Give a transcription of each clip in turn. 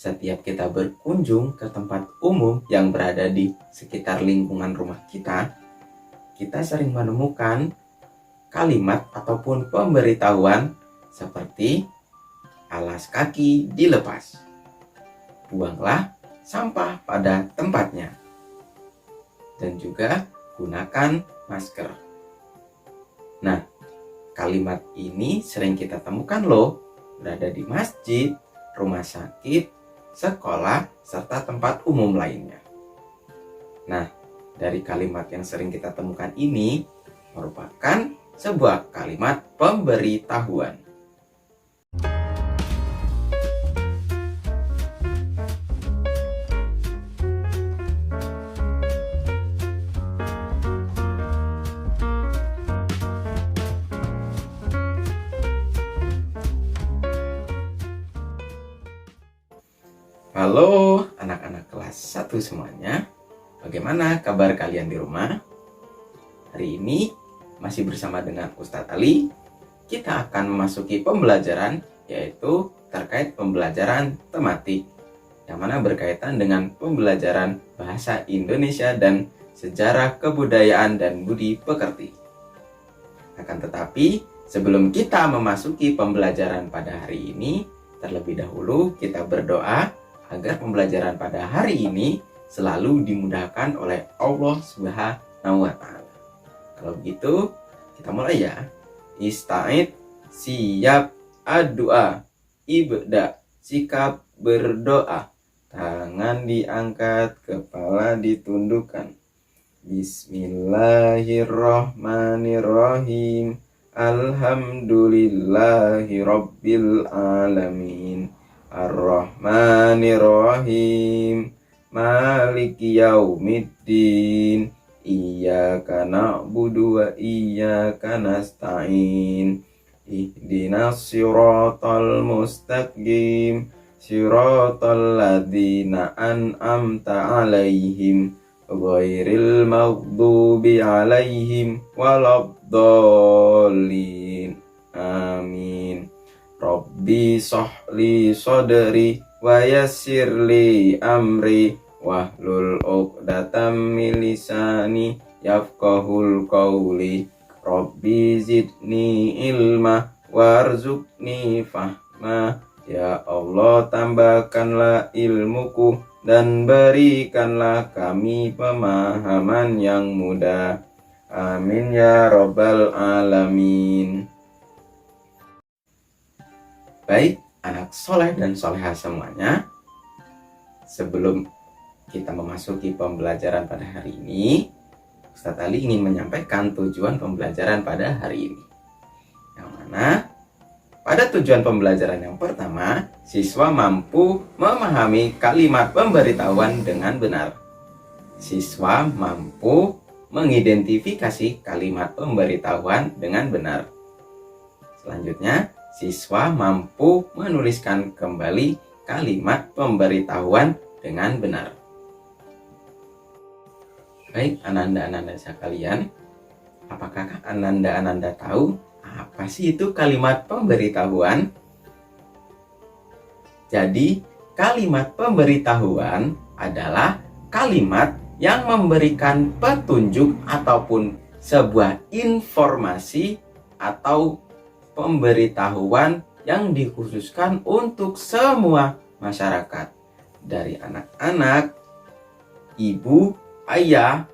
setiap kita berkunjung ke tempat umum yang berada di sekitar lingkungan rumah kita sering menemukan kalimat ataupun pemberitahuan seperti alas kaki dilepas, buanglah sampah pada tempatnya, dan juga gunakan masker. Nah, kalimat ini sering kita temukan loh berada di masjid, rumah sakit, sekolah, serta tempat umum lainnya. Nah, dari kalimat yang sering kita temukan ini merupakan sebuah kalimat pemberitahuan. Halo anak-anak kelas 1 semuanya. Bagaimana kabar kalian di rumah? Hari ini masih bersama dengan Ustadz Ali. Kita akan memasuki pembelajaran, yaitu terkait pembelajaran tematik, yang mana berkaitan dengan pembelajaran bahasa Indonesia dan sejarah kebudayaan dan budi pekerti. Akan tetapi, sebelum kita memasuki pembelajaran pada hari ini, terlebih dahulu kita berdoa agar pembelajaran pada hari ini selalu dimudahkan oleh Allah Subhanahu wa Ta'ala. Kalau begitu, kita mulai ya. Ista'id, siap, addu'a, ibda, sikap berdoa. Tangan diangkat, kepala ditundukkan. Bismillahirrahmanirrahim. Alhamdulillahi rabbil alamin. Ar-Rahmanir-Rahim. Maliki yaumiddin. Iyyaka na'budu wa iyyaka nasta'in. Ihdinas siratal mustaqim. Siratal ladzina an'amta 'alaihim ghairil maghdubi 'alaihim waladdallin. Amin. Rabbi sahli sadri wa yassirli amri wahlul 'uqdatam min lisani yafqahul qawli. Rabbi zidni ilma warzuqni fahma. Ya Allah, tambahkanlah ilmuku dan berikanlah kami pemahaman yang mudah. Amin ya rabbal alamin. Baik, anak soleh dan soleha semuanya, sebelum kita memasuki pembelajaran pada hari ini, Ustadz Ali ingin menyampaikan tujuan pembelajaran pada hari ini. Yang mana, pada tujuan pembelajaran yang pertama, siswa mampu memahami kalimat pemberitahuan dengan benar. Siswa mampu mengidentifikasi kalimat pemberitahuan dengan benar. Selanjutnya, siswa mampu menuliskan kembali kalimat pemberitahuan dengan benar. Baik, ananda-ananda sekalian, apakah ananda-ananda tahu apa sih itu kalimat pemberitahuan? Jadi, kalimat pemberitahuan adalah kalimat yang memberikan petunjuk ataupun sebuah informasi atau pemberitahuan yang dikhususkan untuk semua masyarakat, dari anak-anak, ibu, ayah,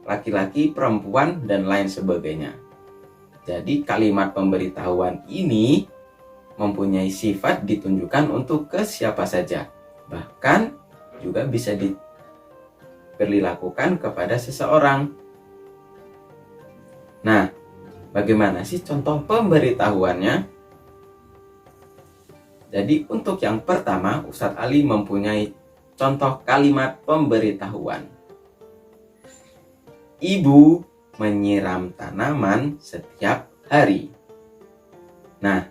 laki-laki, perempuan, dan lain sebagainya. Jadi kalimat pemberitahuan ini mempunyai sifat ditunjukkan untuk ke siapa saja, bahkan juga bisa diperlakukan kepada seseorang. Nah, bagaimana sih contoh pemberitahuannya? Jadi untuk yang pertama, Ustadz Ali mempunyai contoh kalimat pemberitahuan. Ibu menyiram tanaman setiap hari. Nah,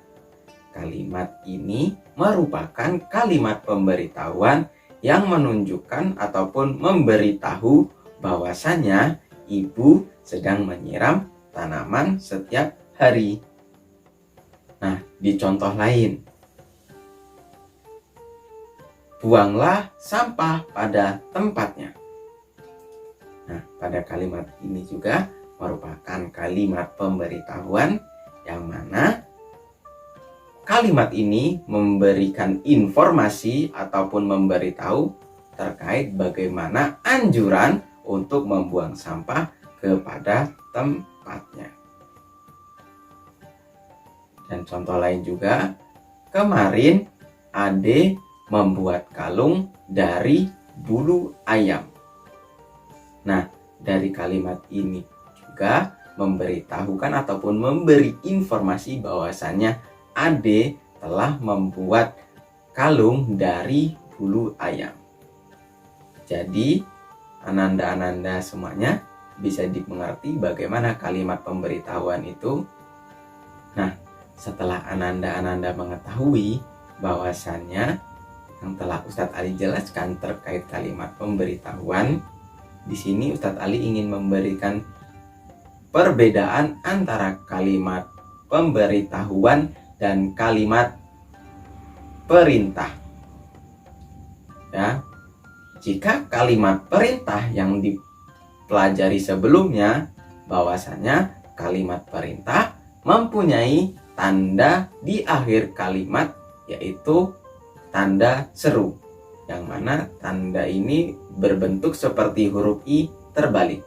kalimat ini merupakan kalimat pemberitahuan yang menunjukkan ataupun memberitahu bahwasanya ibu sedang menyiram tanaman setiap hari. Nah, di contoh lain, buanglah sampah pada tempatnya. Nah, pada kalimat ini juga merupakan kalimat pemberitahuan yang mana kalimat ini memberikan informasi ataupun memberitahu terkait bagaimana anjuran untuk membuang sampah kepada tempatnya. Dan contoh lain juga, kemarin Ade membuat kalung dari bulu ayam. Nah, dari kalimat ini juga memberitahukan ataupun memberi informasi bahwasannya Ade telah membuat kalung dari bulu ayam. Jadi, ananda-ananda semuanya bisa dimengerti bagaimana kalimat pemberitahuan itu. Nah, setelah ananda-ananda mengetahui bahwasannya yang telah Ustadz Ali jelaskan terkait kalimat pemberitahuan, di sini Ustadz Ali ingin memberikan perbedaan antara kalimat pemberitahuan dan kalimat perintah. Ya, jika kalimat perintah yang dipelajari sebelumnya, bahwasanya kalimat perintah mempunyai tanda di akhir kalimat, yaitu tanda seru, yang mana tanda ini berbentuk seperti huruf I terbalik.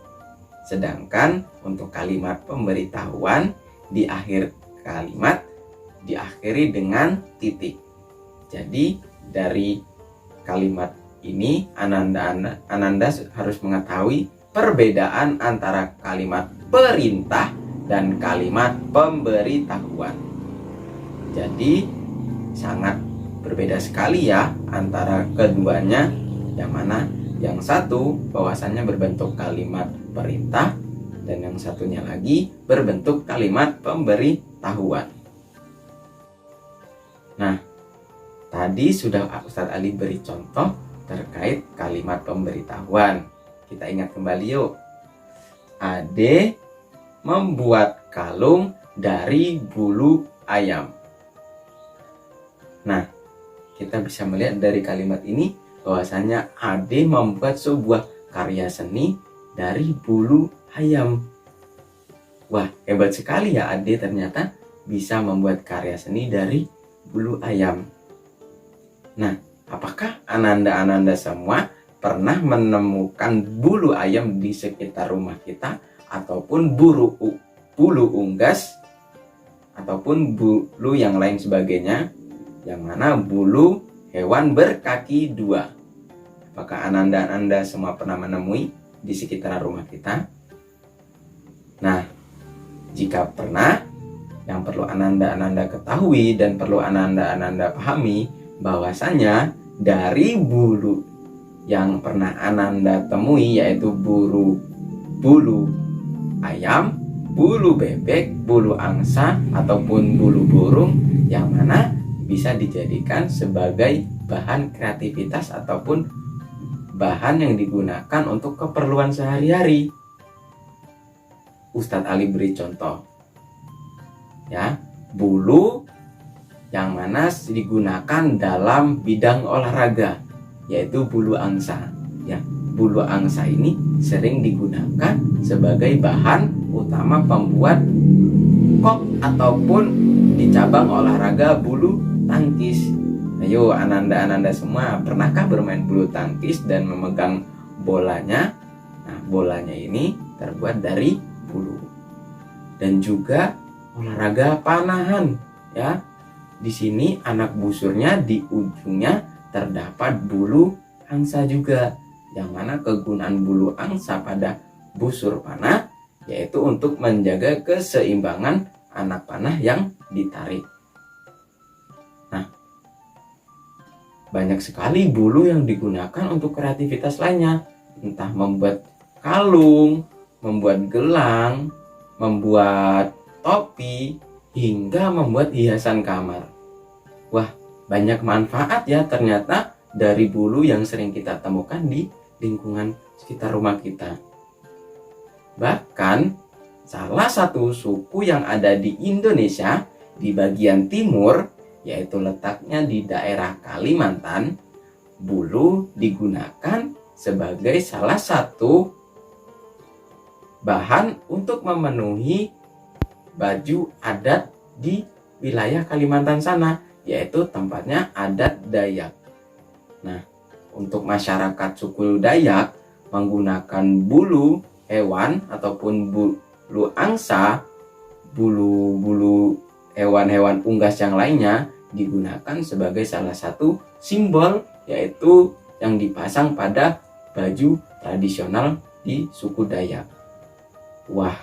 Sedangkan untuk kalimat pemberitahuan, di akhir kalimat diakhiri dengan titik. Jadi dari kalimat ini ananda harus mengetahui perbedaan antara kalimat perintah dan kalimat pemberitahuan. Jadi sangat berbeda sekali ya antara keduanya, yang mana yang satu bahwasannya berbentuk kalimat perintah dan yang satunya lagi berbentuk kalimat pemberitahuan. Nah, tadi sudah Ustadz Ali beri contoh terkait kalimat pemberitahuan. Kita ingat kembali yuk. Ade membuat kalung dari bulu ayam. Nah, kita bisa melihat dari kalimat ini bahwasanya Ade membuat sebuah karya seni dari bulu ayam. Wah, hebat sekali ya Ade ternyata bisa membuat karya seni dari bulu ayam. Nah, apakah ananda-ananda semua pernah menemukan bulu ayam di sekitar rumah kita, ataupun bulu unggas, ataupun bulu yang lain sebagainya, yang mana bulu hewan berkaki dua? Apakah ananda-ananda semua pernah menemui di sekitar rumah kita? Nah, jika pernah, yang perlu ananda-ananda ketahui dan perlu ananda-ananda pahami bahwasanya dari bulu yang pernah ananda temui, yaitu bulu ayam, bulu bebek, bulu angsa, ataupun bulu burung, yang mana bisa dijadikan sebagai bahan kreativitas ataupun bahan yang digunakan untuk keperluan sehari-hari. Ustadz Ali beri contoh ya, bulu yang mana digunakan dalam bidang olahraga, yaitu bulu angsa. Ya, bulu angsa ini sering digunakan sebagai bahan utama pembuat kop ataupun di cabang olahraga bulu tangkis. Ayo ananda-ananda semua, pernahkah bermain bulu tangkis dan memegang bolanya? Nah, bolanya ini terbuat dari bulu. Dan juga olahraga panahan ya. Di sini anak busurnya di ujungnya terdapat bulu angsa juga, yang mana kegunaan bulu angsa pada busur panah yaitu untuk menjaga keseimbangan anak panah yang ditarik. Nah, banyak sekali bulu yang digunakan untuk kreativitas lainnya, entah membuat kalung, membuat gelang, membuat topi, hingga membuat hiasan kamar. Wah, banyak manfaat ya ternyata dari bulu yang sering kita temukan di lingkungan sekitar rumah kita. Bahkan salah satu suku yang ada di Indonesia di bagian timur, yaitu letaknya di daerah Kalimantan, bulu digunakan sebagai salah satu bahan untuk memenuhi baju adat di wilayah Kalimantan sana, yaitu tempatnya adat Dayak. Nah, untuk masyarakat suku Dayak menggunakan bulu hewan ataupun bulu angsa, bulu hewan-hewan unggas yang lainnya digunakan sebagai salah satu simbol, yaitu yang dipasang pada baju tradisional di suku Dayak. Wah,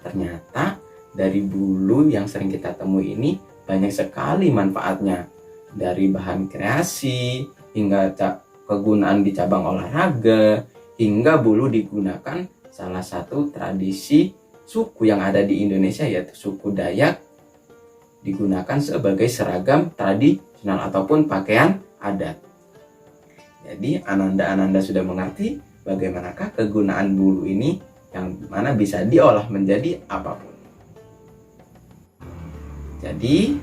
ternyata dari bulu yang sering kita temui ini banyak sekali manfaatnya. Dari bahan kreasi, hingga kegunaan di cabang olahraga, hingga bulu digunakan salah satu tradisi suku yang ada di Indonesia, yaitu suku Dayak, digunakan sebagai seragam tradisional ataupun pakaian adat. Jadi Ananda sudah mengerti bagaimanakah kegunaan bulu ini yang mana bisa diolah menjadi apapun. Jadi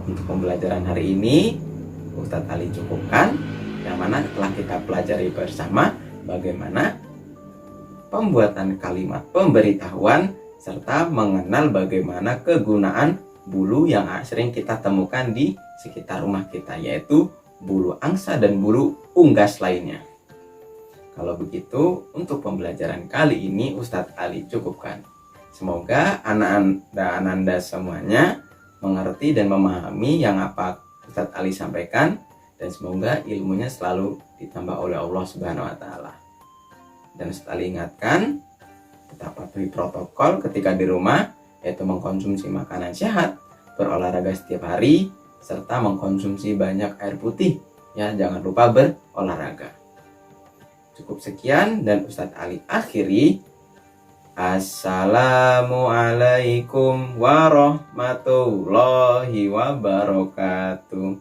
untuk pembelajaran hari ini Ustadz Ali cukupkan, yang mana telah kita pelajari bersama bagaimana pembuatan kalimat pemberitahuan serta mengenal bagaimana kegunaan bulu yang sering kita temukan di sekitar rumah kita, yaitu bulu angsa dan bulu unggas lainnya. Kalau begitu, untuk pembelajaran kali ini Ustadz Ali cukupkan. Semoga Ananda semuanya mengerti dan memahami yang apa Ustadz Ali sampaikan, dan semoga ilmunya selalu ditambah oleh Allah Subhanahu wa Ta'ala. Dan Ustadz Ali ingatkan, tetap patuhi protokol ketika di rumah, yaitu mengkonsumsi makanan sehat, berolahraga setiap hari, serta mengkonsumsi banyak air putih. Ya, jangan lupa berolahraga. Cukup sekian dan Ustadz Ali akhiri. Assalamualaikum warahmatullahi wabarakatuh.